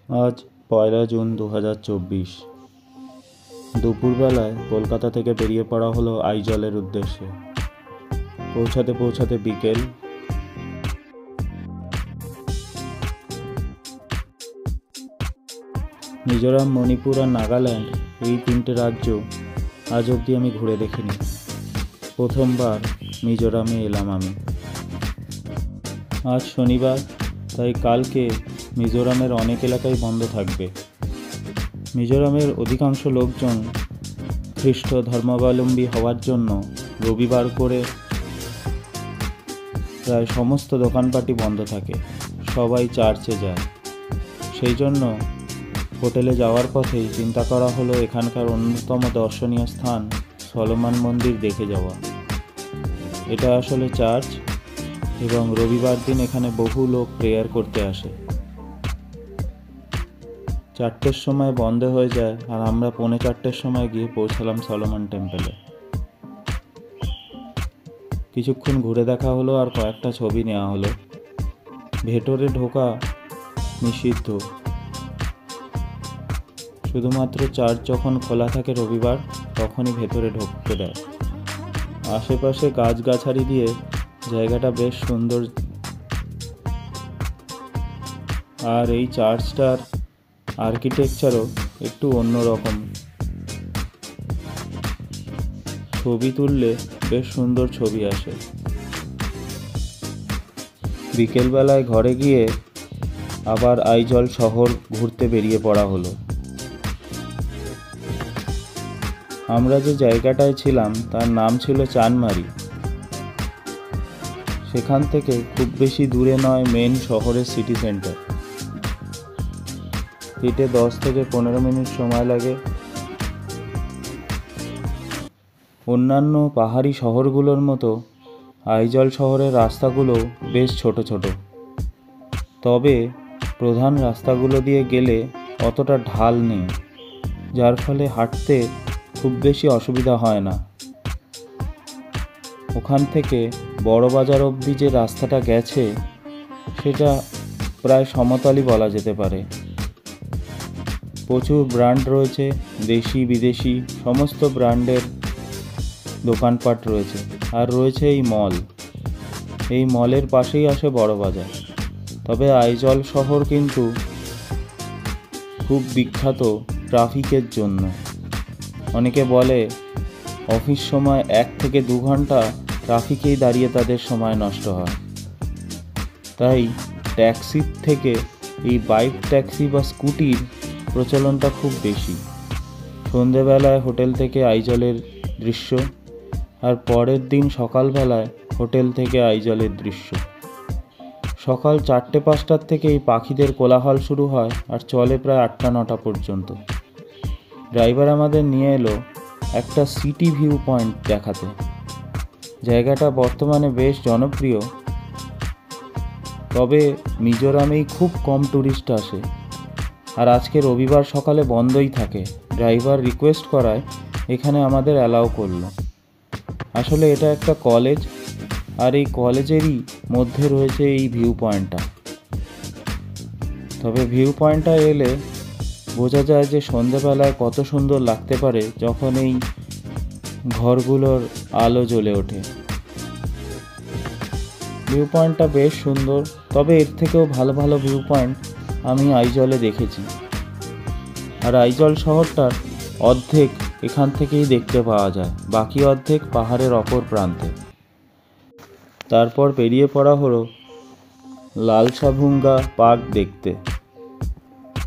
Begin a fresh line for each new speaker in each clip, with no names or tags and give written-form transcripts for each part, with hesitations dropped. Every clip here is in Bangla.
আজ 1 জুন 2024। দুপুরবেলায় কলকাতা থেকে বেরিয়ে পড়া হলো আইজলের উদ্দেশ্যে। পৌঁছাতে পৌঁছাতে বিকেল। মিজোরাম, মণিপুর আর নাগাল্যান্ড, এই 3টে রাজ্য আজ অবধি আমি ঘুরে দেখিনি। প্রথমবার মিজোরামে এলাম আমি। আজ শনিবার, তাই কালকে মিজোরামের অনেক এলাকাই বন্ধ থাকবে। মিজোরামের অধিকাংশ লোকজন খ্রিস্ট ধর্মাবলম্বী হওয়ার জন্য রবিবার করে প্রায় সমস্ত দোকানপাটই বন্ধ থাকে, সবাই চার্চে যায়। সেই জন্য হোটেলে যাওয়ার পথেই চিন্তা করা হলো এখানকার অন্যতম দর্শনীয় স্থান সলোমন মন্দির দেখে যাওয়া। এটা আসলে চার্চ এবং রবিবার দিন এখানে বহু লোক প্রেয়ার করতে আসে। 4টের সময় বন্ধ হয়ে যায় আর আমরা 4:45 সময় গিয়ে পৌঁছালাম সলোমন টেম্পলে। কিছুক্ষণ ঘুরে দেখা হলো আর কয়েকটা ছবি নেওয়া হলো। ভেতরে ঢোকা নিষিদ্ধ, শুধুমাত্র চার্চ যখন খোলা থাকে রবিবার তখনই ভেতরে ঢুকতে দেয়। আশেপাশে গাছগাছালি দিয়ে জায়গাটা বেশ সুন্দর। আর এই চার্চটার আর্কিটেকচারও একটু অন্যরকম। ছবি তুললে বেশ সুন্দর ছবি আসে। বিকেলবেলায় ঘরে গিয়ে আবার আইজল শহর ঘুরতে বেরিয়ে পড়া হলো। আমরা যে জায়গাটায় ছিলাম তার নাম ছিল চানমারি। সেখান থেকে খুব বেশি দূরে নয় মেন শহরের সিটি সেন্টার। হেঁটে 10 থেকে 15 মিনিট সময় লাগে। অন্যান্য পাহাড়ি শহরগুলোর মতো আইজল শহরের রাস্তাগুলো বেশ ছোট ছোট, তবে প্রধান রাস্তাগুলো দিয়ে গেলে অতটা ঢাল নেই, যার ফলে হাঁটতে খুব বেশি অসুবিধা হয় না। ওখান থেকে বড় বাজার অবধি যে রাস্তাটা গেছে সেটা প্রায় সমতলই বলা যেতে পারে। প্রচুর ব্র্যান্ড রয়েছে, দেশি বিদেশি সমস্ত ব্র্যান্ডের দোকানপাট রয়েছে। আর রয়েছে এই মল। এই মলের পাশেই আসে বড় বাজার। তবে আইজল শহর কিন্তু খুব বিখ্যাত ট্রাফিকের জন্য। অনেকে বলে অফিস সময় 1 থেকে 2 ঘন্টা ট্রাফিকেই দাঁড়িয়ে তাদের সময় নষ্ট হয়। তাই ট্যাক্সির থেকে এই বাইক ট্যাক্সি বা স্কুটির প্রচলনটা খুব বেশি। সন্ধেবেলায় হোটেল থেকে আইজলের দৃশ্য, আর পরের দিন সকালবেলায় হোটেল থেকে আইজলের দৃশ্য। সকাল 4টে-5টার থেকে এই পাখিদের কোলাহল শুরু হয় আর চলে প্রায় 8টা-9টা পর্যন্ত। ড্রাইভার আমাদের নিয়ে এলো একটা সিটি ভিউ পয়েন্ট দেখাতে। জায়গাটা বর্তমানে বেশ জনপ্রিয়, তবে মিজোরামেই খুব কম ট্যুরিস্ট আসে। আর আজকে রবিবার সকালে বন্ধই থাকে। ড্রাইভার রিকোয়েস্ট করায় এখানে আমাদের অ্যালাউ করলো। আসলে এটা একটা কলেজ, আর এই কলেজেরই মধ্যে রয়েছে এই ভিউ পয়েন্টটা। তবে ভিউ পয়েন্টটা এলে বোঝা যায় যে সন্ধ্যেবেলায় কত সুন্দর লাগতে পারে যখন এই ঘরগুলোর আলো জ্বলে ওঠে। ভিউ পয়েন্টটা বেশ সুন্দর, তবে এর থেকেও ভালো ভালো ভিউ পয়েন্ট আমি আইজলে দেখেছি। আর আইজল শহরটার অর্ধেক এখান থেকেই দেখতে পাওয়া যায়, বাকি অর্ধেক পাহাড়ের অপর প্রান্তে। তারপর বেরিয়ে পড়া হলো লালসাভুঙ্গা পার্ক দেখতে।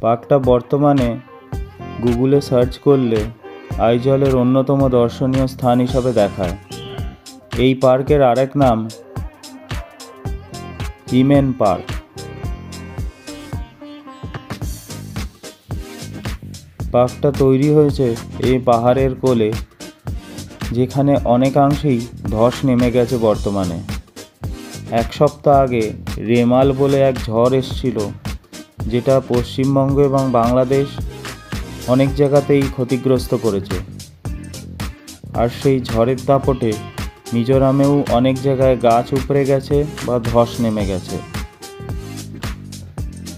পার্কটা বর্তমানে গুগলে সার্চ করলে আইজলের অন্যতম দর্শনীয় স্থান হিসাবে দেখায়। এই পার্কের আরেক নাম হিমেন পার্ক। পার্কটা তৈরি হয়েছে এই পাহাড়ের কোলে, যেখানে অনেকাংশেই ধস নেমে গেছে বর্তমানে। 1 সপ্তাহ আগে রেমাল বলে এক ঝড় এসেছিল, যেটা পশ্চিমবঙ্গ এবং বাংলাদেশ অনেক জায়গাতেই ক্ষতিগ্রস্ত করেছে। আর সেই ঝড়ের দাপটে মিজোরামেও অনেক জায়গায় গাছ উপড়ে গেছে বা ধস নেমে গেছে।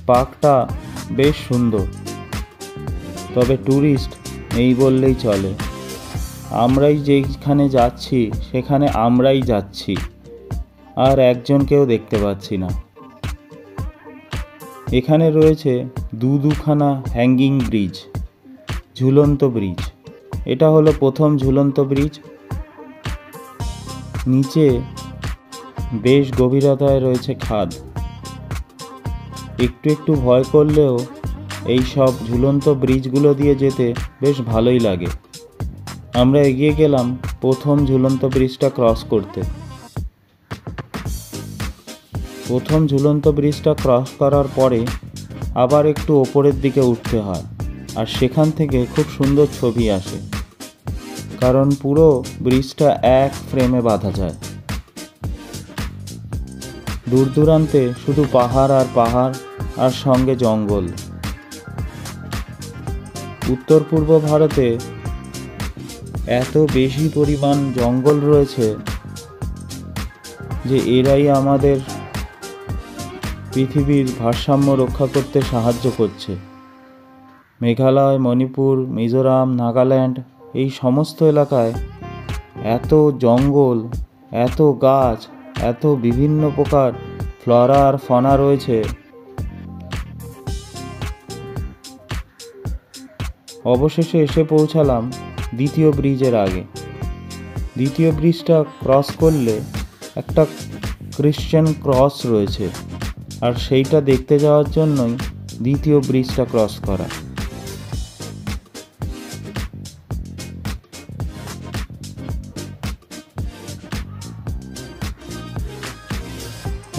পার্কটা বেশ সুন্দর, তবে ট্যুরিস্ট নেই বললেই চলে। আমরাই যেখানে যাচ্ছি সেখানে আমরাই যাচ্ছি, আর একজনকেও দেখতে পাচ্ছি না। এখানে রয়েছে দুখানা হ্যাঙ্গিং ব্রিজ, ঝুলন্ত ব্রিজ। এটা হলো প্রথম ঝুলন্ত ব্রিজ। নিচে বেশ গভীরতায় রয়েছে খাদ। একটু একটু ভয় করলেও এই সব ঝুলন্ত ব্রিজগুলো দিয়ে যেতে বেশ ভালোই লাগে। আমরা এগিয়ে গেলাম প্রথম ঝুলন্ত ব্রিজটা ক্রস করতে। প্রথম ঝুলন্ত ব্রিজটা ক্রস করার পরে আবার একটু ওপরের দিকে উঠতে হয়, আর সেখান থেকে খুব সুন্দর ছবি আসে, কারণ পুরো ব্রিজটা এক ফ্রেমে বাঁধা যায়। দূর দূরান্তে শুধু পাহাড় আর পাহাড়, আর সঙ্গে জঙ্গল। উত্তর পূর্ব ভারতে এত বেশি পরিমাণ জঙ্গল রয়েছে যে এরাই আমাদের পৃথিবীর ভারসাম্য রক্ষা করতে সাহায্য করছে। মেঘালয়, মণিপুর, মিজোরাম, নাগাল্যান্ড এই সমস্ত এলাকায় এত জঙ্গল, এত গাছ, এত বিভিন্ন প্রকার ফ্লোরা আর ফনা রয়েছে। অবশেষে এসে পৌঁছালাম দ্বিতীয় ব্রিজের আগে। দ্বিতীয় ব্রিজটা ক্রস করলে একটা ক্রিশ্চিয়ান ক্রস রয়েছে, আর সেইটা দেখতে যাওয়ার জন্যই দ্বিতীয় ব্রিজটা ক্রস করা।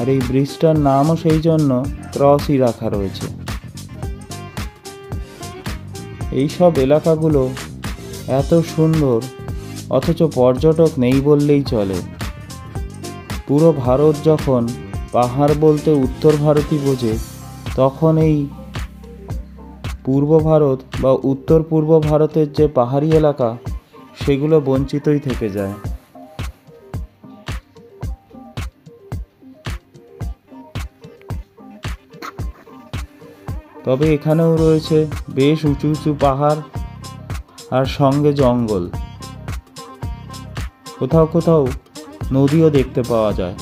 আর এই ব্রিজটার নামও সেই জন্য ক্রসই রাখা রয়েছে। এইসব এলাকাগুলো এত সুন্দর, অথচ পর্যটক নেই বললেই চলে। পুরো ভারত যখন পাহাড় বলতে উত্তর ভারতই বোঝে, তখন এই পূর্ব ভারত বা উত্তর পূর্ব ভারতের যে পাহাড়ি এলাকা, সেগুলো বঞ্চিতই থেকে যায়। তবে এখানেও রয়েছে বেশ উঁচু উঁচু পাহাড় আর সঙ্গে জঙ্গল। কোথাও কোথাও নদীও দেখতে পাওয়া যায়।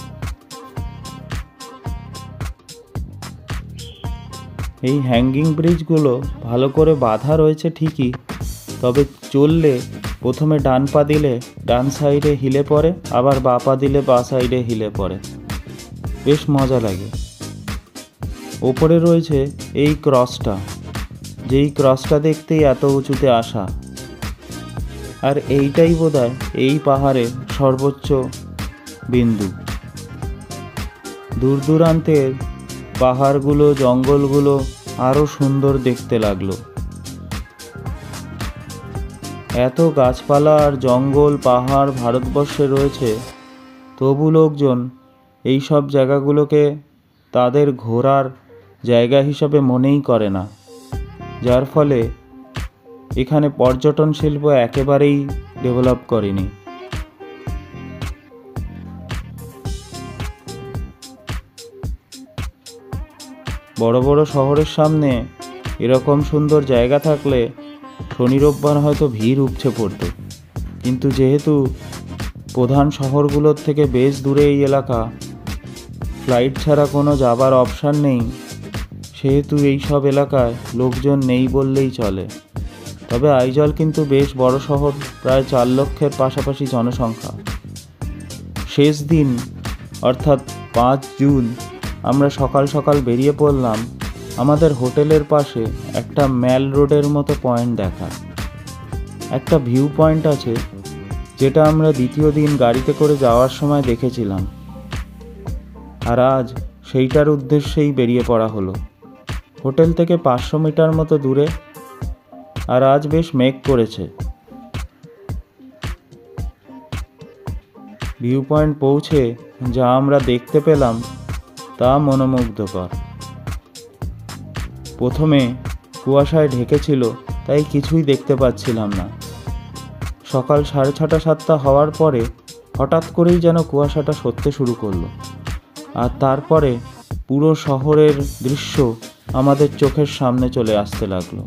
এই হ্যাঙ্গিং ব্রিজগুলো ভালো করে বাঁধা রয়েছে ঠিকই, তবে চললে প্রথমে ডান পা দিলে ডান সাইডে হিলে পড়ে, আবার বাঁ পা দিলে বাঁ সাইডে হিলে পড়ে। বেশ মজা লাগে। ওপরে রয়েছে এই ক্রসটা, যেই ক্রসটা দেখতেই এত উঁচুতে আসা। আর এইটাই বোধহয় এই পাহাড়ের সর্বোচ্চ বিন্দু। দূর দূরান্তের পাহাড়গুলো, জঙ্গলগুলো আরো সুন্দর দেখতে লাগলো। এত গাছপালা আর জঙ্গল, পাহাড় ভারতবর্ষে রয়েছে, তবু লোকজন এই সব জায়গাগুলোকে তাদের ঘোরার জায়গা হিসাবে মনেই করে না, যার ফলে এখানে পর্যটন শিল্প একেবারেই ডেভেলপ করেনি। বড় বড় শহরের সামনে এরকম সুন্দর জায়গা থাকলে শনি রোববার হয়তো ভিড় উপচে পড়তো, কিন্তু যেহেতু প্রধান শহরগুলোর থেকে বেশ দূরে এই এলাকা, ফ্লাইট ছাড়া কোনো যাবার অপশান নেই, সেহেতু এই সব এলাকায় লোকজন নেই বললেই চলে। তবে আইজল কিন্তু বেশ বড় শহর, প্রায় 4 লক্ষের পাশাপাশি জনসংখ্যা। শেষ দিন অর্থাৎ 5 জুন আমরা সকাল সকাল বেরিয়ে পড়লাম আমাদের হোটেলের পাশে একটা ম্যাল রোডের মতো পয়েন্ট দেখা। একটা ভিউ পয়েন্ট আছে, যেটা আমরা দ্বিতীয় দিন গাড়িতে করে যাওয়ার সময় দেখেছিলাম, আর আজ সেইটার উদ্দেশ্যেই বেরিয়ে পড়া হলো। হোটেল থেকে 500 মিটার মতো দূরে, আর আজ বেশ মেঘ করেছে। ভিউ পয়েন্ট পৌঁছে যা আমরা দেখতে পেলাম তা মনোমুগ্ধকর। প্রথমে কুয়াশায় ঢেকেছিল, তাই কিছুই দেখতে পাচ্ছিলাম না। সকাল 6:30 7টা হওয়ার পরে হঠাৎ করেই যেন কুয়াশাটা সরতে শুরু করলো, আর তারপরে পুরো শহরের দৃশ্য আমাদের চোখের সামনে চলে আসতে লাগলো।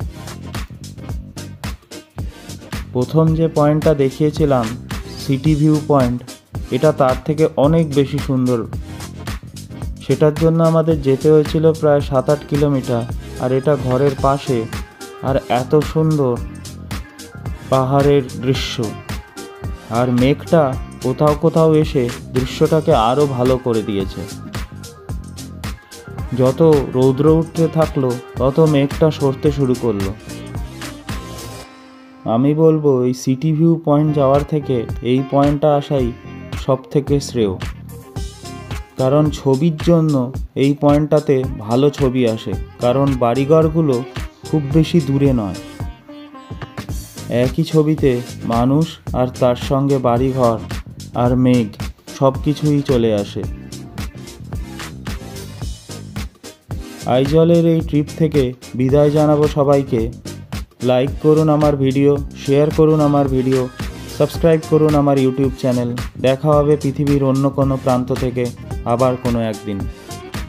প্রথম যে পয়েন্টটা দেখিয়েছিলাম সিটি ভিউ পয়েন্ট, এটা তার থেকে অনেক বেশি সুন্দর। সেটার জন্য আমাদের যেতে হয়েছিল প্রায় 7-8 কিলোমিটার, আর এটা ঘরের পাশে, আর এত সুন্দর পাহাড়ের দৃশ্য। আর মেঘটা কোথাও কোথাও এসে দৃশ্যটাকে আরও ভালো করে দিয়েছে। যত রৌদ্র উঠতে থাকলো তত মেঘটা সরতে শুরু করলো। আমি বলবো এই সিটি ভিউ পয়েন্ট যাওয়ার থেকে এই পয়েন্টটা আসাই সব থেকে শ্রেয়, কারণ ছবির জন্য এই পয়েন্টটাতে ভালো ছবি আসে, কারণ বাড়িঘরগুলো খুব বেশি দূরে নয়। একই ছবিতে মানুষ আর তার সঙ্গে বাড়িঘর আর মেঘ সব কিছুই চলে আসে। আইজলের এই ট্রিপ থেকে বিদায় জানাবো সবাইকে। লাইক করুন আমার ভিডিও, শেয়ার করুন আমার ভিডিও, সাবস্ক্রাইব করুন আমার ইউটিউব চ্যানেল। দেখা হবে পৃথিবীর অন্য কোনো প্রান্ত থেকে আবার কোনো একদিন।